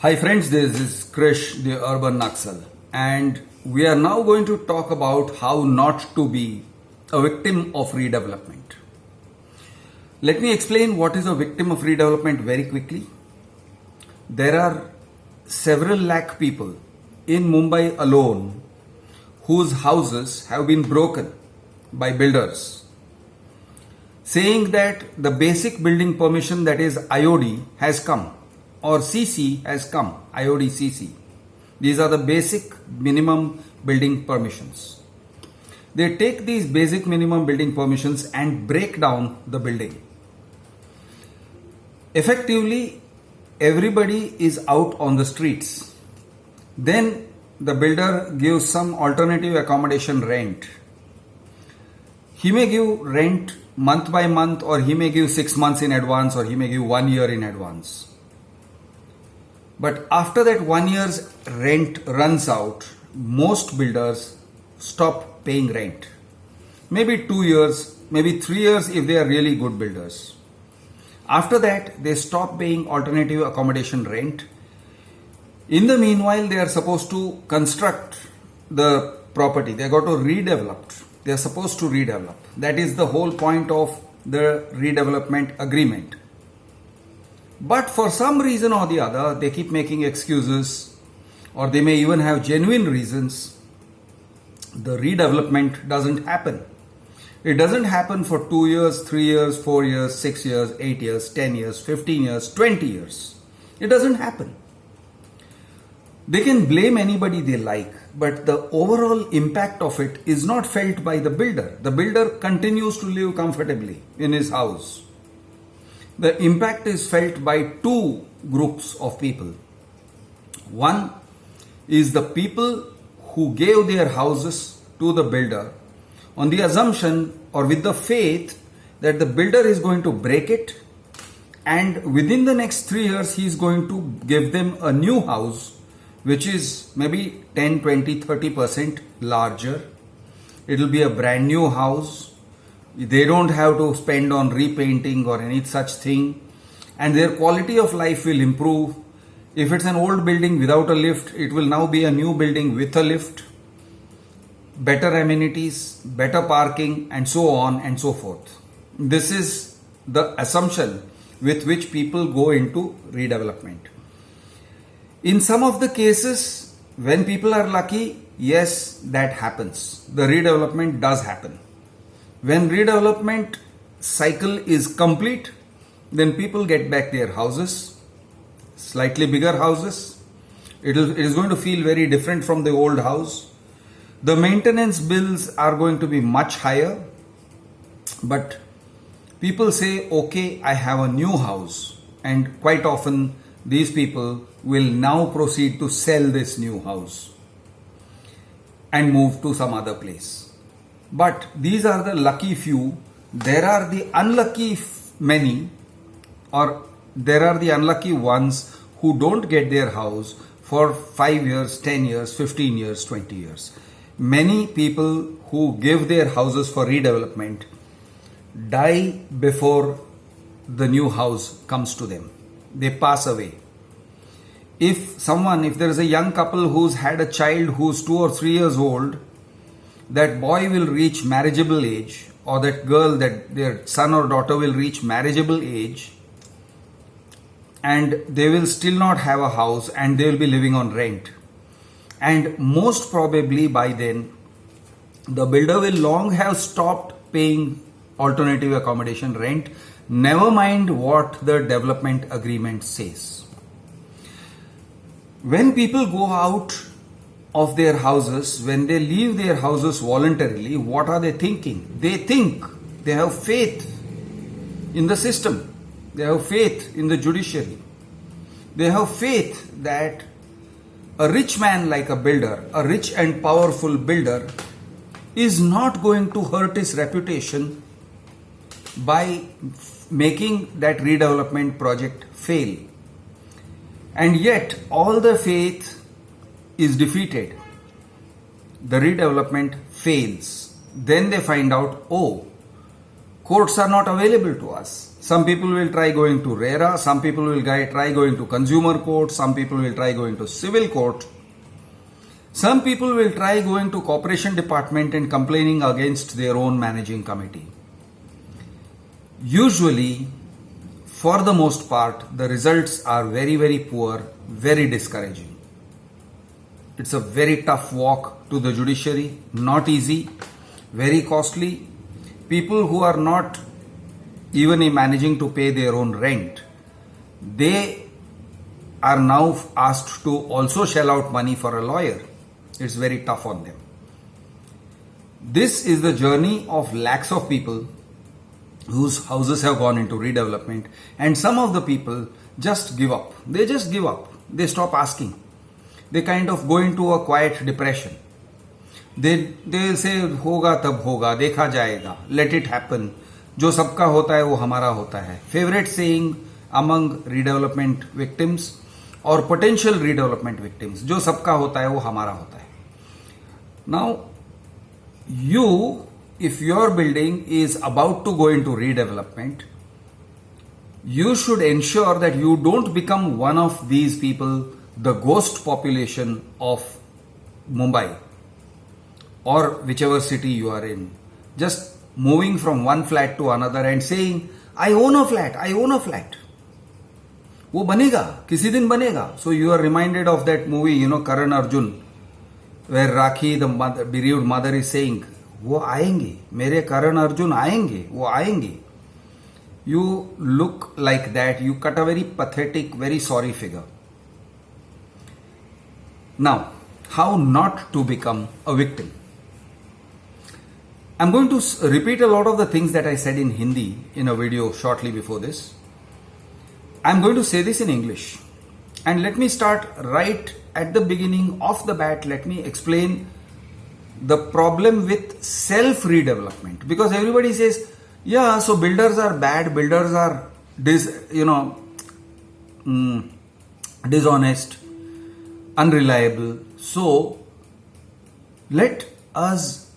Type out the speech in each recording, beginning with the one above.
Hi friends, this is Krish, the Urban Naxal, and we are now going to talk about how not to be a victim of redevelopment. Let me explain what is a victim of redevelopment very quickly. There are several lakh people in Mumbai alone whose houses have been broken by builders, saying that the basic building permission, that is IOD, has come, or CC has come, IOD CC. These are the basic minimum building permissions. They take these basic minimum building permissions and break down the building. Effectively, everybody is out on the streets. Then the builder gives some alternative accommodation rent. He may give rent month by month, or he may give 6 months in advance, or he may give 1 year in advance. But after that 1 year's rent runs out, most builders stop paying rent. Maybe 2 years, maybe 3 years if they are really good builders. After that, they stop paying alternative accommodation rent. In the meanwhile, they are supposed to construct the property. They got to redevelop. They are supposed to redevelop. That is the whole point of the redevelopment agreement. But for some reason or the other, they keep making excuses, or they may even have genuine reasons. The redevelopment doesn't happen. It doesn't happen for 2 years, 3 years, 4 years, 6 years, 8 years, 10 years, 15 years, 20 years. It doesn't happen. They can blame anybody they like, but the overall impact of it is not felt by the builder. The builder continues to live comfortably in his house. The impact is felt by two groups of people. One is the people who gave their houses to the builder on the assumption or with the faith that the builder is going to break it, and within the next 3 years he is going to give them a new house which is maybe 10, 20, 30% larger. It will be a brand new house. They don't have to spend on repainting or any such thing, and their quality of life will improve. If it's an old building without a lift, it will now be a new building with a lift, better amenities, better parking, and so on and so forth. This is the assumption with which people go into redevelopment. In some of the cases, when people are lucky, yes, that happens. The redevelopment does happen. When redevelopment cycle is complete, then people get back their houses, slightly bigger houses. It is going to feel very different from the old house. The maintenance bills are going to be much higher, but people say, okay, I have a new house, and quite often these people will now proceed to sell this new house and move to some other place. But these are the lucky few. There are the unlucky many, or there are the unlucky ones who don't get their house for 5 years, 10 years, 15 years, 20 years. Many people who give their houses for redevelopment die before the new house comes to them. They pass away. If there is a young couple who's had a child who's 2 or 3 years old, that boy will reach marriageable age, or that girl, that their son or daughter will reach marriageable age, and they will still not have a house, and they will be living on rent. And most probably by then, the builder will long have stopped paying alternative accommodation rent, never mind what the development agreement says. When people go out of their houses, when they leave their houses voluntarily, what are they thinking? They think, they have faith in the system. They have faith in the judiciary. They have faith that a rich man like a builder, a rich and powerful builder, is not going to hurt his reputation by making that redevelopment project fail. And yet, all the faith is defeated. The redevelopment fails. Then they find out, oh, courts are not available to us. Some people will try going to RERA, some people will try going to consumer court, some people will try going to civil court. Some people will try going to corporation department and complaining against their own managing committee. Usually, for the most part, the results are very, very poor, very discouraging. It's a very tough walk to the judiciary, not easy, very costly. People who are not even managing to pay their own rent, they are now asked to also shell out money for a lawyer. It's very tough on them. This is the journey of lakhs of people whose houses have gone into redevelopment, and some of the people just give up. They just give up. They stop asking. They kind of go into a quiet depression. They say होगा तब होगा, देखा जाएगा, let it happen. जो सबका होता है वो हमारा होता है. Favorite saying among redevelopment victims or potential redevelopment victims, जो सबका होता है वो हमारा होता है. Now, if your building is about to go into redevelopment, you should ensure that you don't become one of these people, the ghost population of Mumbai or whichever city you are in, just moving from one flat to another and saying, I own a flat, I own a flat. वो बनेगा, किसी दिन बनेगा. So you are reminded of that movie, Karan Arjun, where Rakhi, the bereaved mother, is saying, वो आएंगे, मेरे Karan Arjun आएंगे, वो आएंगे. You look like that, you cut a very pathetic, very sorry figure. Now, how not to become a victim? I'm going to repeat a lot of the things that I said in Hindi in a video shortly before this. I'm going to say this in English. And let me start right at the beginning, off the bat. Let me explain the problem with self redevelopment. Because everybody says, yeah, so builders are bad, builders are dishonest, unreliable. So let us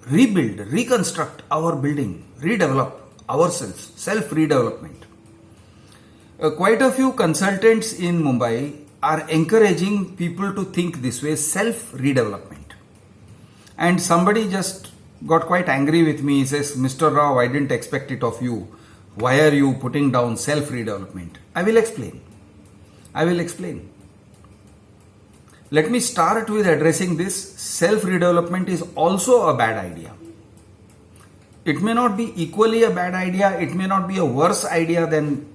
rebuild, reconstruct our building, redevelop ourselves, self-redevelopment. Quite a few consultants in Mumbai are encouraging people to think this way, self-redevelopment. And somebody just got quite angry with me. He says, Mr. Rao, I didn't expect it of you. Why are you putting down self-redevelopment? I will explain. Let me start with addressing this. Self-redevelopment is also a bad idea. It may not be equally a bad idea. It may not be a worse idea than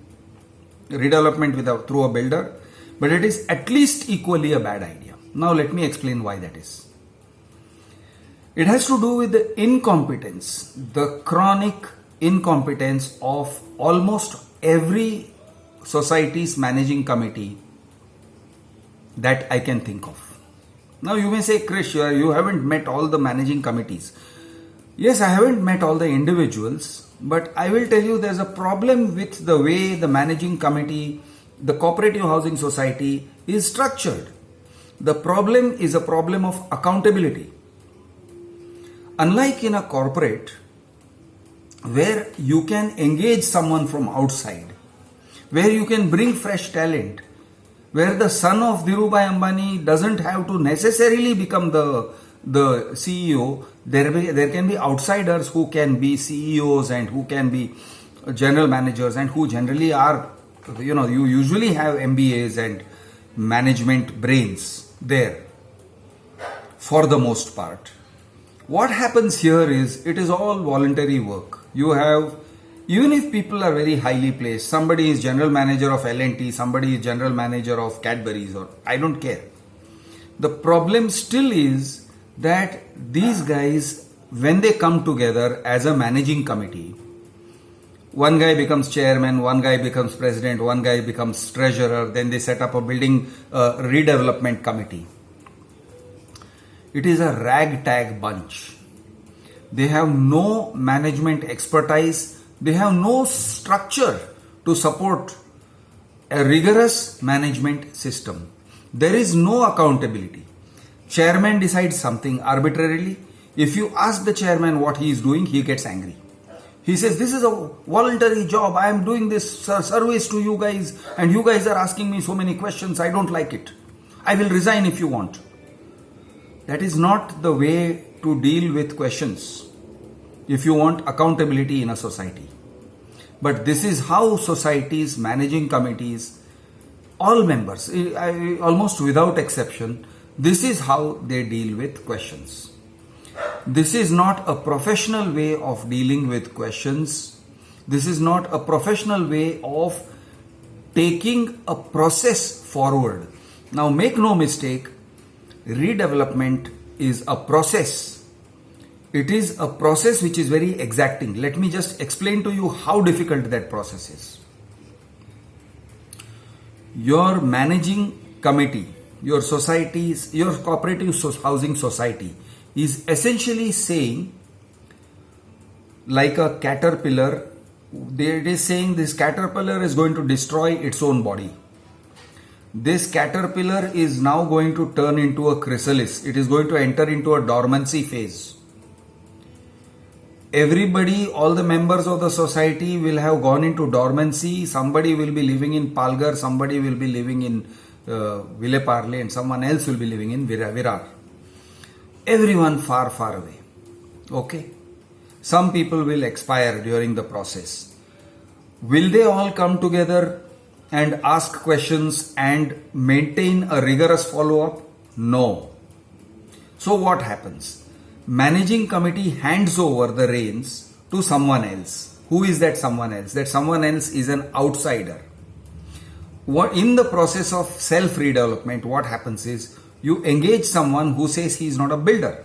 redevelopment through a builder. But it is at least equally a bad idea. Now let me explain why that is. It has to do with the incompetence, the chronic incompetence of almost every society's managing committee that I can think of. Now you may say, Krish, you haven't met all the managing committees. Yes, I haven't met all the individuals, but I will tell you there's a problem with the way the managing committee, the cooperative housing society is structured. The problem is a problem of accountability. Unlike in a corporate, where you can engage someone from outside, where you can bring fresh talent, where the son of Dhirubhai Ambani doesn't have to necessarily become the CEO, there can be outsiders who can be CEOs and who can be general managers and who generally are, you usually have MBAs and management brains there for the most part. What happens here is it is all voluntary work. You have, even if people are very highly placed, somebody is general manager of L&T, somebody is general manager of Cadbury's, or I don't care. The problem still is that these guys, when they come together as a managing committee, one guy becomes chairman, one guy becomes president, one guy becomes treasurer, then they set up a building redevelopment committee. It is a ragtag bunch. They have no management expertise. They have no structure to support a rigorous management system. There is no accountability. Chairman decides something arbitrarily. If you ask the chairman what he is doing, he gets angry. He says, this is a voluntary job. I am doing this service to you guys and you guys are asking me so many questions. I don't like it. I will resign if you want. That is not the way to deal with questions if you want accountability in a society. But this is how societies, managing committees, all members, almost without exception, this is how they deal with questions. This is not a professional way of dealing with questions. This is not a professional way of taking a process forward. Now, make no mistake, redevelopment is a process. It is a process which is very exacting. Let me just explain to you how difficult that process is. Your managing committee, your societies, your cooperative housing society is essentially saying, like a caterpillar, it is saying this caterpillar is going to destroy its own body. This caterpillar is now going to turn into a chrysalis. It is going to enter into a dormancy phase. Everybody, all the members of the society will have gone into dormancy. Somebody will be living in Palghar, somebody will be living in Ville Parle, and someone else will be living in Virar. Everyone far, far away. Okay? Some people will expire during the process. Will they all come together and ask questions and maintain a rigorous follow-up? No. So what happens? Managing committee hands over the reins to someone else. Who is that someone else? That someone else is an outsider. In the process of self-redevelopment, what happens is you engage someone who says he is not a builder.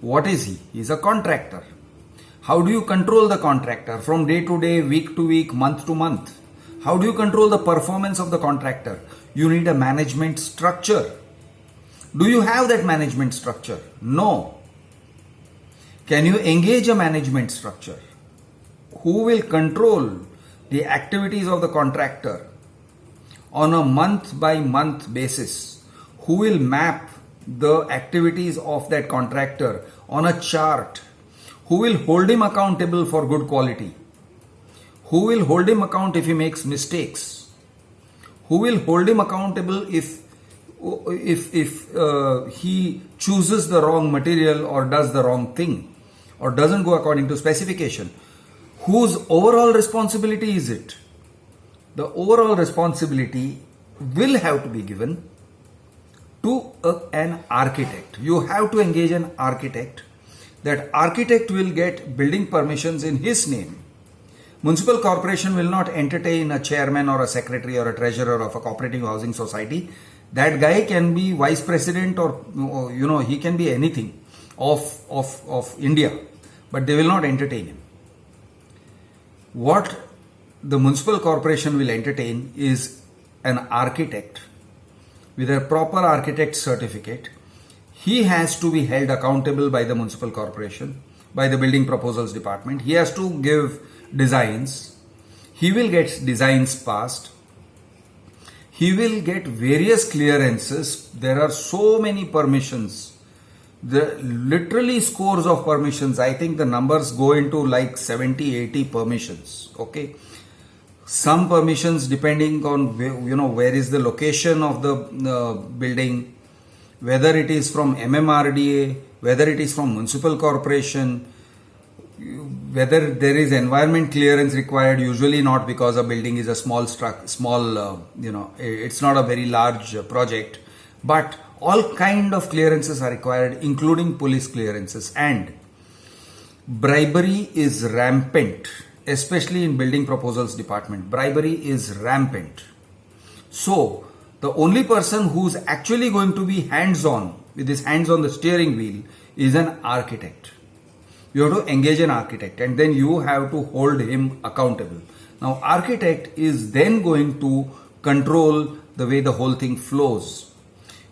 What is he? He is a contractor. How do you control the contractor from day to day, week to week, month to month? How do you control the performance of the contractor? You need a management structure. Do you have that management structure? No. Can you engage a management structure? Who will control the activities of the contractor on a month by month basis? Who will map the activities of that contractor on a chart? Who will hold him accountable for good quality? Who will hold him account if he makes mistakes? Who will hold him accountable if he chooses the wrong material or does the wrong thing or doesn't go according to specification? Whose overall responsibility is it? The overall responsibility will have to be given to an architect. You have to engage an architect. That architect will get building permissions in his name. Municipal corporation will not entertain a chairman or a secretary or a treasurer of a cooperative housing society. That guy can be vice president or he can be anything of India, but they will not entertain him. What the municipal corporation will entertain is an architect with a proper architect certificate. He has to be held accountable by the municipal corporation, by the building proposals department. He has to give designs. He will get designs passed. He will get various clearances. There are so many permissions. Literally scores of permissions. I think the numbers go into like 70, 80 permissions. Okay. Some permissions depending on where is the location of the building, whether it is from MMRDA, whether it is from municipal corporation, whether there is environment clearance required. Usually not, because a building is a it's not a very large project, but all kind of clearances are required, including police clearances. And bribery is rampant, especially in building proposals department. Bribery is rampant. So the only person who's actually going to be hands-on, with his hands on the steering wheel, is an architect. You have to engage an architect and then you have to hold him accountable. Now, architect is then going to control the way the whole thing flows.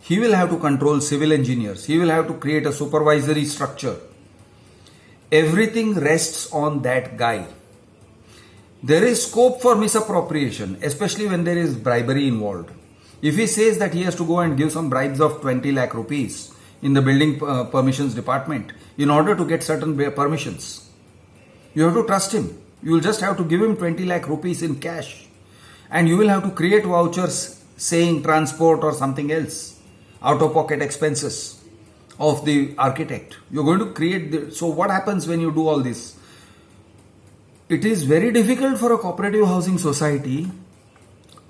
He will have to control civil engineers. He will have to create a supervisory structure. Everything rests on that guy. There is scope for misappropriation, especially when there is bribery involved. If he says that he has to go and give some bribes of 20 lakh rupees in the building permissions department in order to get certain permissions, You have to trust him. You will just have to give him 20 lakh rupees in cash. And you will have to create vouchers saying transport or something else, out of pocket expenses of the architect. You're going to create so what happens when you do all this? It is very difficult for a cooperative housing society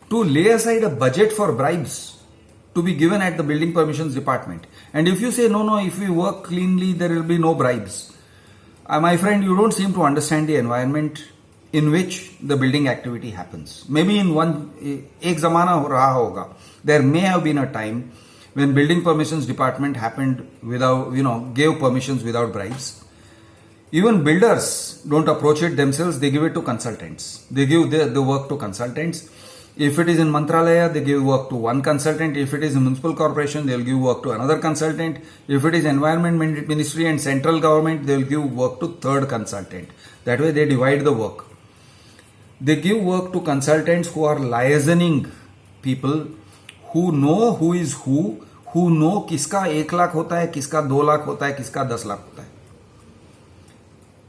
to lay aside a budget for bribes to be given at the building permissions department. And if you say, no, if we work cleanly, there will be no bribes. My friend, you don't seem to understand the environment in which the building activity happens. Maybe in ek zamana raha hoga. There may have been a time when building permissions department happened without, gave permissions without bribes. Even builders don't approach it themselves, they give it to consultants. They give the work to consultants. If it is in Mantralaya, they give work to one consultant. If it is in municipal corporation, they'll give work to another consultant. If it is environment ministry and central government, they'll give work to third consultant. That way they divide the work. They give work to consultants who are liaisoning people who know who is who know किसका 1 लाख होता है, किसका 2 लाख होता है, किसका 10 लाख होता है.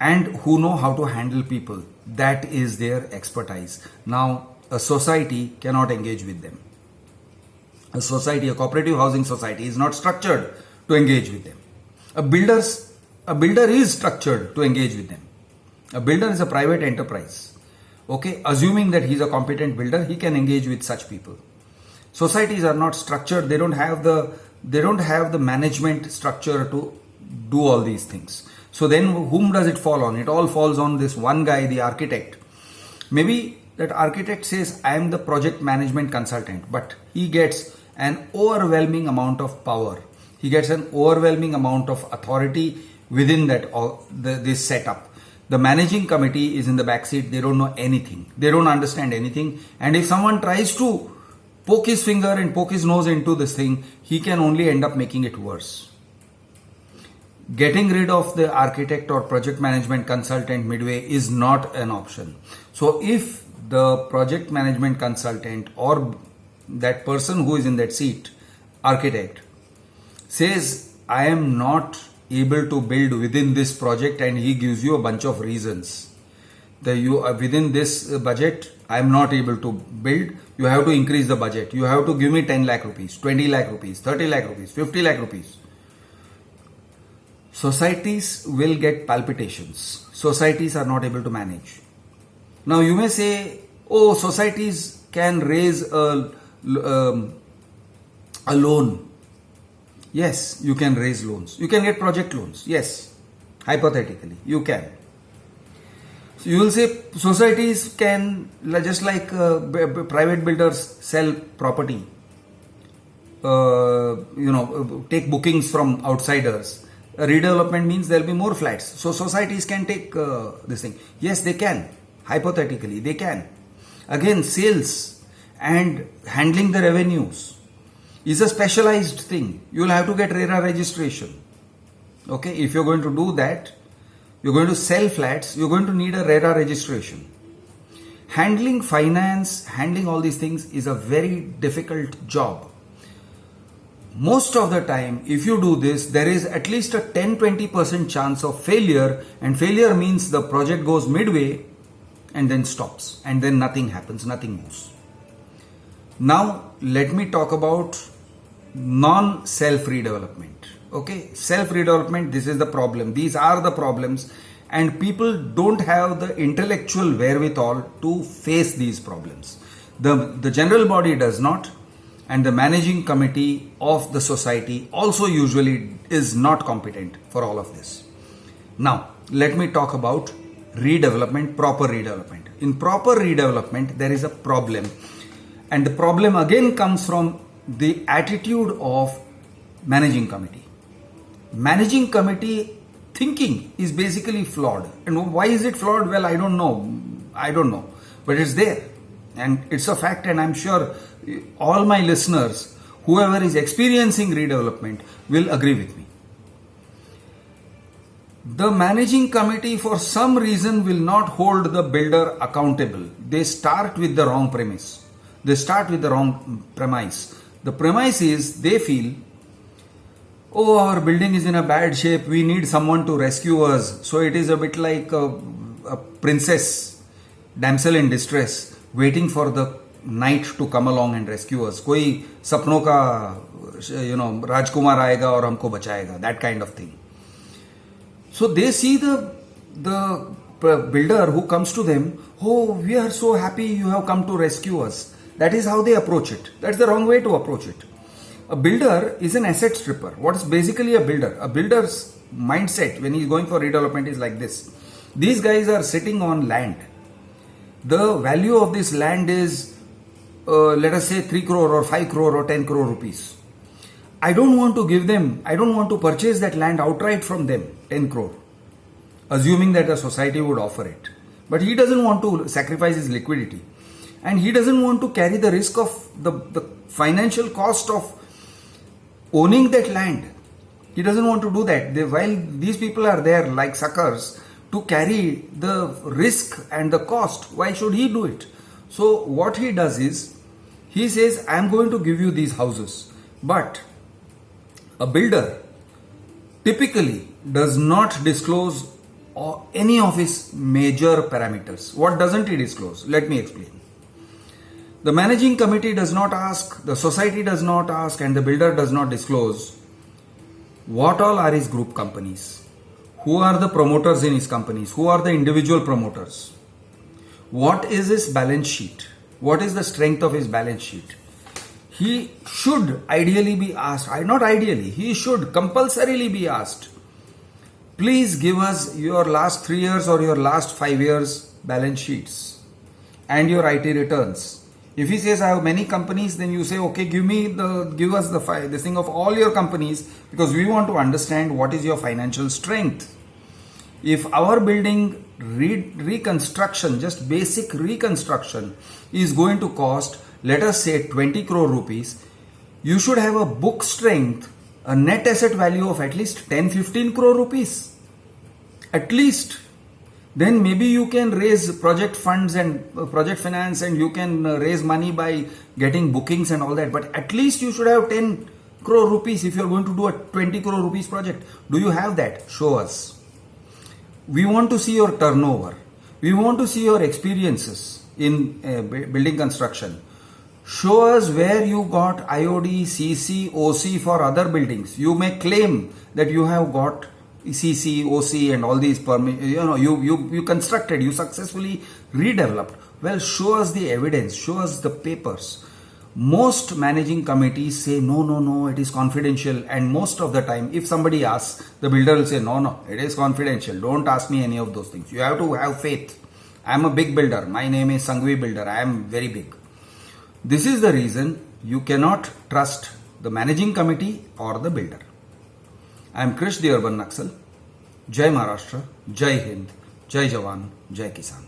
And who know how to handle people. That is their expertise. Now, a society cannot engage with them. A cooperative housing society is not structured to engage with them. A builder is structured to engage with them. A builder is a private enterprise. Okay, assuming that he's a competent builder, he can engage with such people. Societies are not structured. They don't have the management structure to do all these things. So then whom does it fall on? It all falls on this one guy, the architect. Maybe that architect says, I am the project management consultant, but he gets an overwhelming amount of power. He gets an overwhelming amount of authority within this setup. The managing committee is in the backseat. They don't know anything. They don't understand anything. And if someone tries to poke his finger and poke his nose into this thing, he can only end up making it worse. Getting rid of the architect or project management consultant midway is not an option. So if the project management consultant or that person who is in that seat, architect, says, I am not able to build within this project, and he gives you a bunch of reasons. Within this budget, I am not able to build. You have to increase the budget. You have to give me 10 lakh rupees, 20 lakh rupees, 30 lakh rupees, 50 lakh rupees. Societies will get palpitations. Societies are not able to manage. Now you may say, oh, societies can raise a loan. Yes, you can raise loans. You can get project loans. Yes, hypothetically, you can. So you will say societies can, just like private builders sell property, take bookings from outsiders. Redevelopment means there will be more flats. So societies can take this thing. Yes, they can. Hypothetically, they can. Again, sales and handling the revenues is a specialized thing. You will have to get RERA registration. Okay, if you're going to do that, you're going to sell flats, you're going to need a RERA registration. Handling finance, handling all these things is a very difficult job. Most of the time, if you do this, there is at least a 10-20% chance of failure, and failure means the project goes midway and then stops, and then nothing happens, nothing moves. Now, let me talk about non-self redevelopment. Okay, self redevelopment, this is the problem. These are the problems, and people don't have the intellectual wherewithal to face these problems. The general body does not. And the managing committee of the society also usually is not competent for all of this. Now, let me talk about redevelopment, proper redevelopment. In proper redevelopment, there is a problem. And the problem again comes from the attitude of managing committee. Managing committee thinking is basically flawed. And why is it flawed? Well, I don't know. But it's there. And it's a fact, and I'm sure all my listeners, whoever is experiencing redevelopment, will agree with me. The managing committee, for some reason, will not hold the builder accountable. They start with the wrong premise. The premise is they feel, oh, our building is in a bad shape, we need someone to rescue us. So it is a bit like a princess, damsel in distress, waiting for the knight to come along and rescue us. कोई सपनों का राजकुमार आएगा और हमको बचाएगा, that kind of thing. So they see the builder who comes to them, oh, we are so happy you have come to rescue us. That is how they approach it. That's the wrong way to approach it. A builder is an asset stripper. What is basically a builder? A builder's mindset when he is going for redevelopment is like this. These guys are sitting on land. The value of this land is, let us say 3 crore or 5 crore or 10 crore rupees. I don't want to purchase that land outright from them, 10 crore, assuming that the society would offer it. But he doesn't want to sacrifice his liquidity. And he doesn't want to carry the risk of the financial cost of owning that land. He doesn't want to do that. While these people are there like suckers to carry the risk and the cost, why should he do it? So what he does is, he says, I am going to give you these houses. But a builder typically does not disclose any of his major parameters. What doesn't he disclose? Let me explain. The managing committee does not ask, the society does not ask, and the builder does not disclose what all are his group companies, who are the promoters in his companies, who are the individual promoters, what is his balance sheet, what is the strength of his balance sheet. He should ideally be asked, not ideally, he should compulsorily be asked, please give us your last 3 years or your last 5 years balance sheets and your IT returns. If he says I have many companies, then you say, okay, give us this thing of all your companies, because we want to understand what is your financial strength. If our building reconstruction, just basic reconstruction, is going to cost, let us say 20 crore rupees, you should have a book strength, a net asset value of at least 10-15 crore rupees. At least. Then maybe you can raise project funds and project finance, and you can raise money by getting bookings and all that. But at least you should have 10 crore rupees if you are going to do a 20 crore rupees project. Do you have that? Show us. We want to see your turnover. We want to see your experiences in building construction. Show us where you got IOD, CC, OC for other buildings. You may claim that you have got CC, OC and all these you constructed, you successfully redeveloped. Well, show us the evidence, show us the papers. Most managing committees say no, it is confidential, and most of the time if somebody asks, the builder will say no, it is confidential, don't ask me any of those things. You have to have faith. I am a big builder, my name is Sangvi Builder, I am very big. This is the reason you cannot trust the managing committee or the builder. I am Krish, the Urban Naxal. Jai Maharashtra, Jai Hind, Jai Jawan, Jai Kisan.